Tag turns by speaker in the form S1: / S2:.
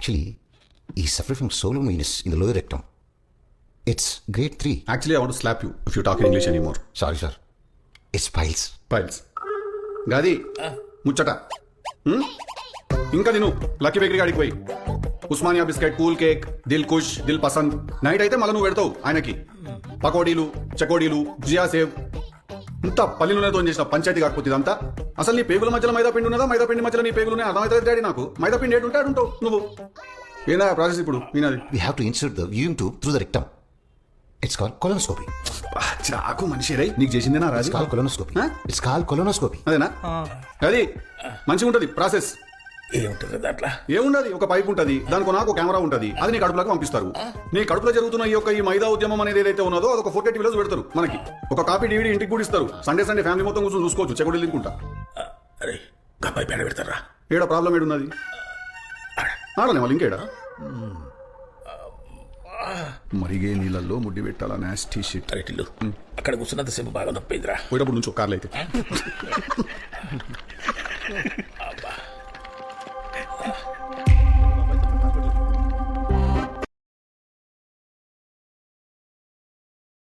S1: Actually, he's suffering from swollen venous in the lower rectum. It's grade 3.
S2: Actually, I want to slap you if you talk in English anymore.
S1: Sorry, sir. It's piles.
S2: Piles. గాది ముచ్చట ఇంకా తిను lucky bakery కాడికి పోయి Osmania biscuit cool cake Dilkhush Dilpasand night అయితే మళ్ళీ నువ్వు పెడతావు ఆయనకి పకోడీలు చకోడీలు జియా సేవ్ ఇంత పల్లి నూనెతో చేసిన పంచాయతీ కాకపోతే ఇదంతా అసలు నీ పేగుల మధ్యలో మైదా పిండి ఉన్నదా మైదా పిండి మధ్యలో నీ పేగులు అర్థమవుతుంది డాడీ నాకు మైదా పిండి ఏడు ఉంటే ఉంటావు నువ్వు ఏందా ప్రాసెస్ ఇప్పుడు వినది
S1: We have to insert the viewing tube through the rectum. It's called colonoscopy.
S2: చాకు మనిషి రై నీకు చేసిందేనా
S1: It's
S2: Raju
S1: called colonoscopy. It's called colonoscopy.
S2: అదేనా అది మంచిగా ఉంటది ప్రాసెస్
S3: ఏముంటుంది దాంట్లో?
S2: ఏముండదు ఒక పైప్ ఉంటది దానికి నాకు కెమెరా ఉంటది అది నీ కడుపులోకి పంపిస్తారు నీ కడుపులో జరుగుతున్న ఈ మైదా ఉద్యమం అనేది ఏదైతే ఉన్నదో అదొక 4K టీవీలో పెడతారు మనకి ఒక కాపీ DVD ఇంటికి కూడా ఇస్తారు సండే ఫ్యామిలీ మొత్తం కూర్చొని చూసుకోవచ్చు చెగుడు తినుకుంటా
S3: అరే గబ్బాయి పేడ పెడతారా?
S2: ఏడ ప్రాబ్లం ఏడున్నది ఆడలే వాళ్ళు ఇంకేడా మరిగే నీళ్ళల్లో ముడ్డి పెట్టాలా నాస్టీ షిట్
S3: అరే టిల్లు అక్కడ కూర్చున్నంత సేపు బాగా నొప్పిందిరా
S2: పోయేటప్పుడు నుంచి ఒక కార్లు అయితే